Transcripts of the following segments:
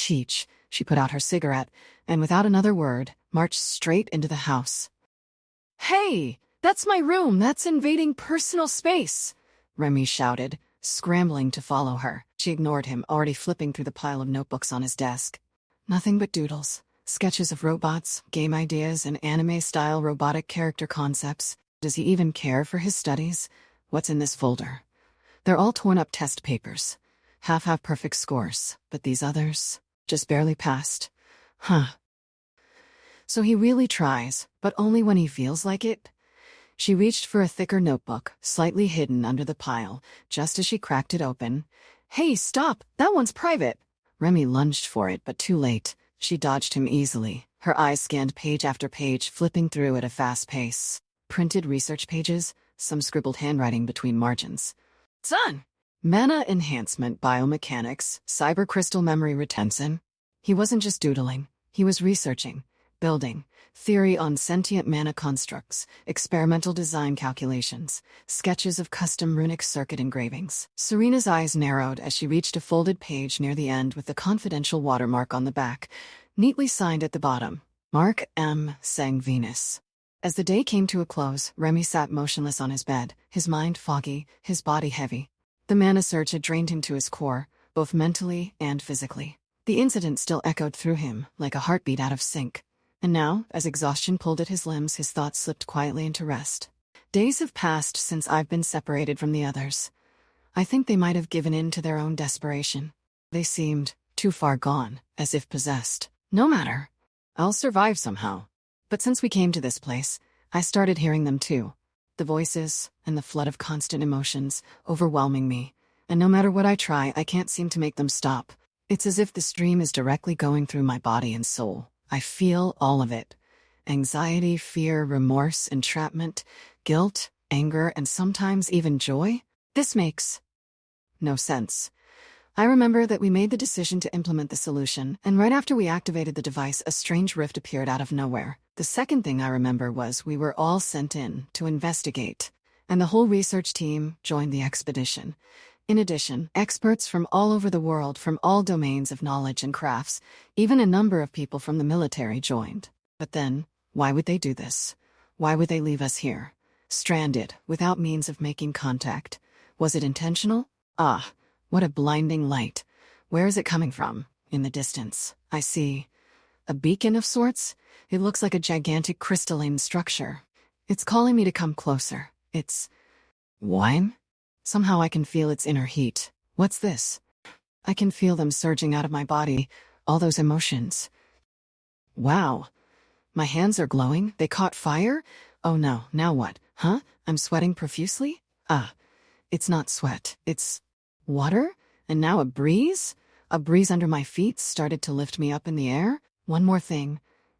Cheech, she put out her cigarette, and without another word, marched straight into the house. "Hey, that's my room. That's invading personal space," Remy shouted, scrambling to follow her. She ignored him, already flipping through the pile of notebooks on his desk. Nothing but doodles, sketches of robots, game ideas, and anime-style robotic character concepts. Does he even care for his studies? What's in this folder? They're all torn-up test papers. Half have perfect scores, but these others just barely passed. Huh. So he really tries, but only when he feels like it? She reached for a thicker notebook, slightly hidden under the pile, just as she cracked it open. "Hey, stop! That one's private!" Remy lunged for it, but too late. She dodged him easily. Her eyes scanned page after page, flipping through at a fast pace. Printed research pages, some scribbled handwriting between margins. "Son! Mana enhancement, biomechanics, cybercrystal memory retention." He wasn't just doodling. He was researching, building, theory on sentient mana constructs, experimental design calculations, sketches of custom runic circuit engravings. Serena's eyes narrowed as she reached a folded page near the end with the confidential watermark on the back, neatly signed at the bottom. Mark M. Sang Venus. As the day came to a close, Remy sat motionless on his bed, his mind foggy, his body heavy. The mana surge had drained him to his core, both mentally and physically. The incident still echoed through him, like a heartbeat out of sync. And now, as exhaustion pulled at his limbs, his thoughts slipped quietly into rest. "Days have passed since I've been separated from the others. I think they might have given in to their own desperation. They seemed too far gone, as if possessed. No matter. I'll survive somehow." But since we came to this place, I started hearing them too. The voices and the flood of constant emotions, overwhelming me. And no matter what I try, I can't seem to make them stop. It's as if the stream is directly going through my body and soul. I feel all of it. Anxiety, fear, remorse, entrapment, guilt, anger, and sometimes even joy. This makes no sense. I remember that we made the decision to implement the solution, and right after we activated the device, a strange rift appeared out of nowhere. The second thing I remember was we were all sent in to investigate, and the whole research team joined the expedition. In addition, experts from all over the world, from all domains of knowledge and crafts, even a number of people from the military joined. But then, why would they do this? Why would they leave us here, stranded, without means of making contact? Was it intentional? Ah, what a blinding light. Where is it coming from? In the distance, I see a beacon of sorts. It looks like a gigantic crystalline structure. It's calling me to come closer. It's wine? Somehow I can feel its inner heat. What's this? I can feel them surging out of my body, all those emotions. Wow. My hands are glowing. They caught fire? Oh no, now what? Huh? I'm sweating profusely? Ah, it's not sweat. It's water? And now a breeze? A breeze under my feet started to lift me up in the air. One more thing.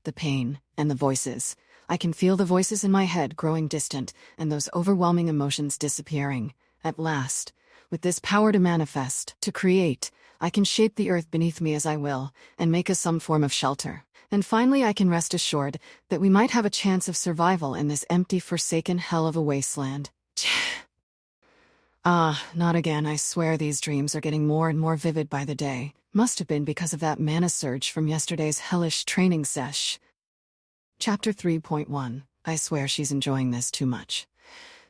The pain and the voices. I can feel the voices in my head growing distant and those overwhelming emotions disappearing. At last, with this power to manifest, to create, I can shape the earth beneath me as I will, and make us some form of shelter. And finally I can rest assured that we might have a chance of survival in this empty, forsaken hell of a wasteland. Ah, not again. I swear these dreams are getting more and more vivid by the day. Must have been because of that mana surge from yesterday's hellish training sesh. Chapter 3.1. I swear she's enjoying this too much.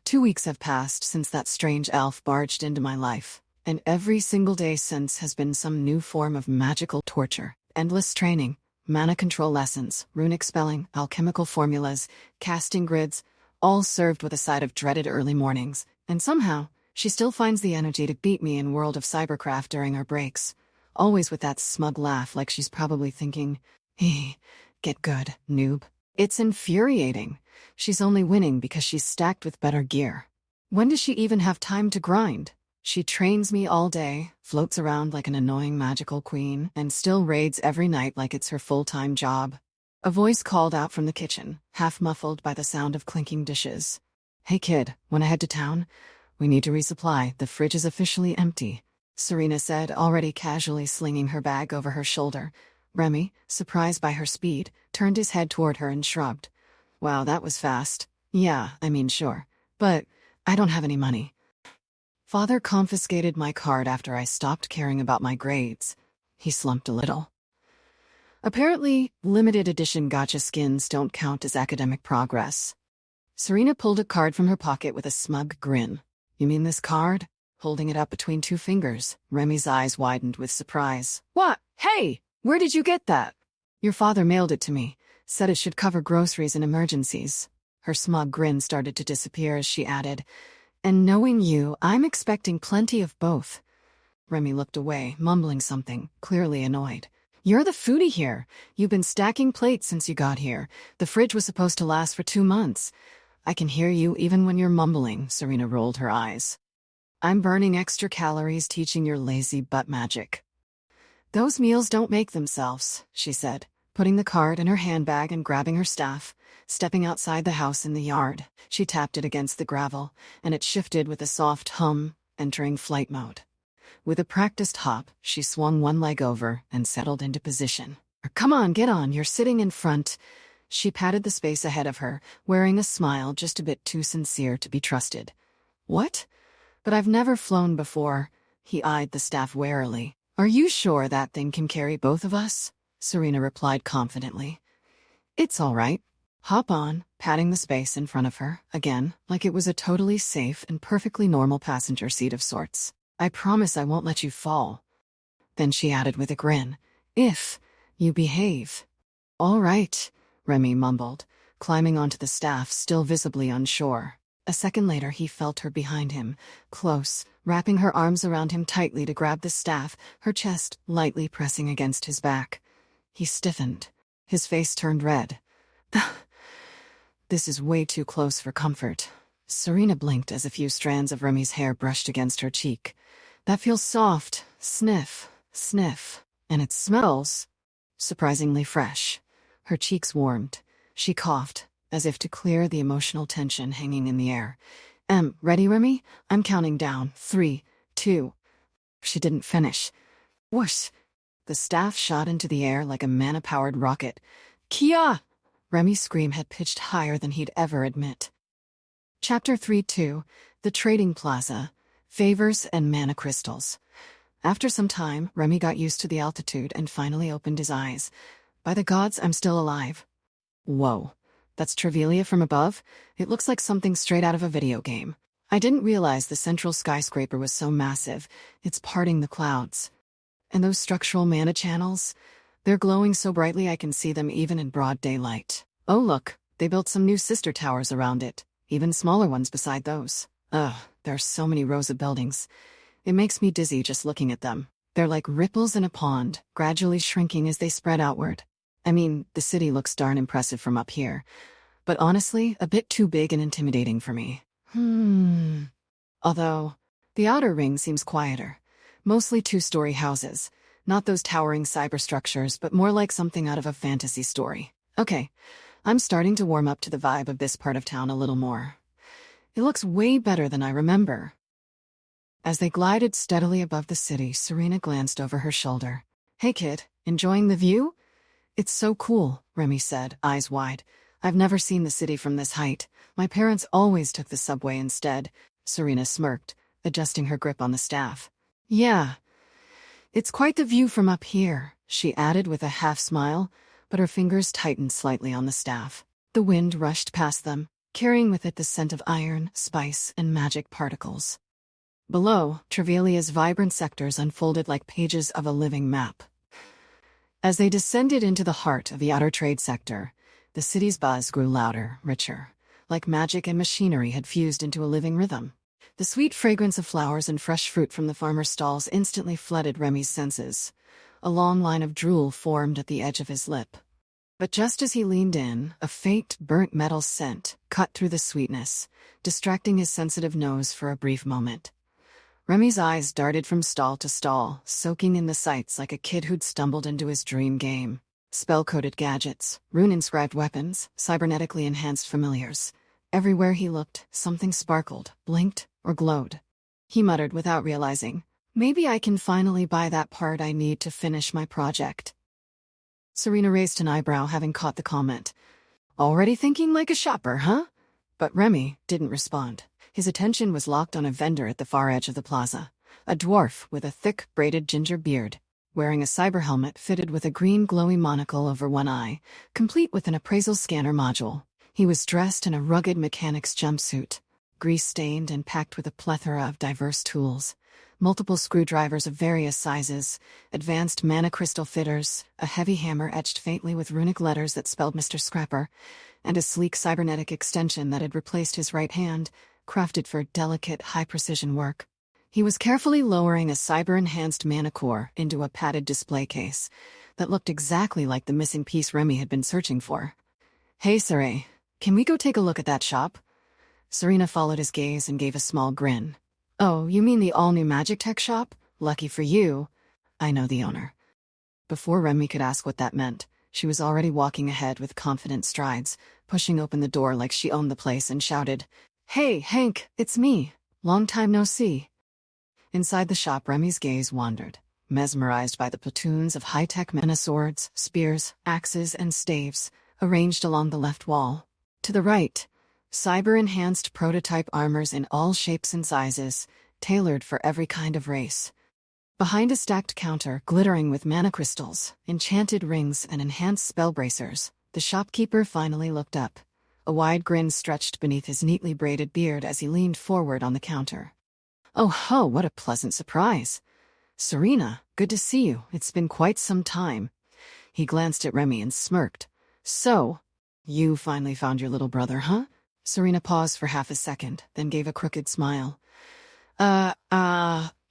2 weeks have passed since that strange elf barged into my life, and every single day since has been some new form of magical torture. Endless training, mana control lessons, runic spelling, alchemical formulas, casting grids, all served with a side of dreaded early mornings. And somehow, she still finds the energy to beat me in World of Cybercraft during our breaks. Always with that smug laugh, like she's probably thinking, get good, noob. It's infuriating. She's only winning because she's stacked with better gear. When does she even have time to grind? She trains me all day, floats around like an annoying magical queen, and still raids every night like it's her full-time job. A voice called out from the kitchen, half muffled by the sound of clinking dishes. "Hey kid, wanna head to town? We need to resupply. The fridge is officially empty," Serena said, already casually slinging her bag over her shoulder. Remy, surprised by her speed, turned his head toward her and shrugged. "Wow, that was fast." "Yeah, I mean, sure. But I don't have any money. Father confiscated my card after I stopped caring about my grades." He slumped a little. Apparently, limited edition gotcha skins don't count as academic progress. Serena pulled a card from her pocket with a smug grin. You mean this card? Holding it up between two fingers, Remy's eyes widened with surprise. What? Hey! Where did you get that? Your father mailed it to me. Said it should cover groceries and emergencies. Her smug grin started to disappear as she added, and knowing you, I'm expecting plenty of both. Remy looked away, mumbling something, clearly annoyed. You're the foodie here. You've been stacking plates since you got here. The fridge was supposed to last for 2 months. I can hear you even when you're mumbling, Serena rolled her eyes. I'm burning extra calories teaching your lazy butt magic. Those meals don't make themselves, she said, putting the card in her handbag and grabbing her staff. Stepping outside the house in the yard, she tapped it against the gravel, and it shifted with a soft hum, entering flight mode. With a practiced hop, she swung one leg over and settled into position. Come on, get on, you're sitting in front. She patted the space ahead of her, wearing a smile just a bit too sincere to be trusted. What? But I've never flown before. He eyed the staff warily. Are you sure that thing can carry both of us? Serena replied confidently. It's all right. Hop on, patting the space in front of her, again, like it was a totally safe and perfectly normal passenger seat of sorts. I promise I won't let you fall. Then she added with a grin, if you behave. All right, Remy mumbled, climbing onto the staff, still visibly unsure. A second later he felt her behind him, close, wrapping her arms around him tightly to grab the staff, her chest lightly pressing against his back. He stiffened. His face turned red. This is way too close for comfort. Serena blinked as a few strands of Remy's hair brushed against her cheek. That feels soft. Sniff, sniff. And it smells surprisingly fresh. Her cheeks warmed. She coughed, as if to clear the emotional tension hanging in the air. Ready, Remy? I'm counting down. 3, 2. She didn't finish. Whoosh! The staff shot into the air like a mana-powered rocket. Kia! Remy's scream had pitched higher than he'd ever admit. Chapter 3-2, The Trading Plaza, Favors and Mana Crystals. After some time, Remy got used to the altitude and finally opened his eyes. By the gods, I'm still alive. Whoa, that's Trevelia from above? It looks like something straight out of a video game. I didn't realize the central skyscraper was so massive. It's parting the clouds. And those structural mana channels? They're glowing so brightly I can see them even in broad daylight. Oh look, they built some new sister towers around it. Even smaller ones beside those. Ugh, there are so many rows of buildings. It makes me dizzy just looking at them. They're like ripples in a pond, gradually shrinking as they spread outward. I mean, the city looks darn impressive from up here. But honestly, a bit too big and intimidating for me. Although, the outer ring seems quieter. Mostly 2-story houses. Not those towering cyberstructures, but more like something out of a fantasy story. Okay, I'm starting to warm up to the vibe of this part of town a little more. It looks way better than I remember. As they glided steadily above the city, Serena glanced over her shoulder. Hey kid, enjoying the view? It's so cool, Remy said, eyes wide. I've never seen the city from this height. My parents always took the subway instead. Serena smirked, adjusting her grip on the staff. Yeah. It's quite the view from up here, she added with a half-smile, but her fingers tightened slightly on the staff. The wind rushed past them, carrying with it the scent of iron, spice, and magic particles. Below, Trevelia's vibrant sectors unfolded like pages of a living map. As they descended into the heart of the outer trade sector, the city's buzz grew louder, richer, like magic and machinery had fused into a living rhythm. The sweet fragrance of flowers and fresh fruit from the farmer's stalls instantly flooded Remy's senses. A long line of drool formed at the edge of his lip. But just as he leaned in, a faint, burnt metal scent cut through the sweetness, distracting his sensitive nose for a brief moment. Remy's eyes darted from stall to stall, soaking in the sights like a kid who'd stumbled into his dream game. Spell-coded gadgets, rune-inscribed weapons, cybernetically enhanced familiars. Everywhere he looked, something sparkled, blinked, or glowed. He muttered without realizing, maybe I can finally buy that part I need to finish my project. Serena raised an eyebrow, having caught the comment. Already thinking like a shopper, huh? But Remy didn't respond. His attention was locked on a vendor at the far edge of the plaza. A dwarf with a thick, braided ginger beard. wearing a cyber helmet fitted with a green glowy monocle over one eye, complete with an appraisal scanner module. He was dressed in a rugged mechanic's jumpsuit, grease-stained and packed with a plethora of diverse tools. Multiple screwdrivers of various sizes, advanced mana crystal fitters, a heavy hammer etched faintly with runic letters that spelled Mr. Scrapper, and a sleek cybernetic extension that had replaced his right hand, crafted for delicate, high-precision work. He was carefully lowering a cyber-enhanced mana core into a padded display case that looked exactly like the missing piece Remy had been searching for. "Hey, Saray, can we go take a look at that shop?" Serena followed his gaze and gave a small grin. "Oh, you mean the all-new magic tech shop? Lucky for you. I know the owner." Before Remy could ask what that meant, she was already walking ahead with confident strides, pushing open the door like she owned the place and shouted, "Hey, Hank, it's me. Long time no see." Inside the shop, Remy's gaze wandered, mesmerized by the platoons of high-tech mana swords, spears, axes, and staves, arranged along the left wall. To the right, cyber-enhanced prototype armors in all shapes and sizes, tailored for every kind of race. Behind a stacked counter, glittering with mana crystals, enchanted rings, and enhanced spell bracers, the shopkeeper finally looked up. A wide grin stretched beneath his neatly braided beard as he leaned forward on the counter. "Oh ho, what a pleasant surprise. Serena, good to see you. It's been quite some time." He glanced at Remy and smirked. "So, you finally found your little brother, huh?" Serena paused for half a second, then gave a crooked smile.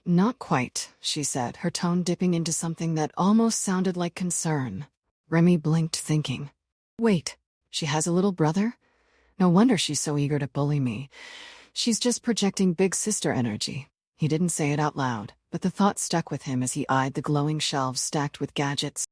Not quite," she said, her tone dipping into something that almost sounded like concern. Remy blinked, thinking, "Wait, she has a little brother? No wonder she's so eager to bully me. She's just projecting big sister energy." He didn't say it out loud, but the thought stuck with him as he eyed the glowing shelves stacked with gadgets,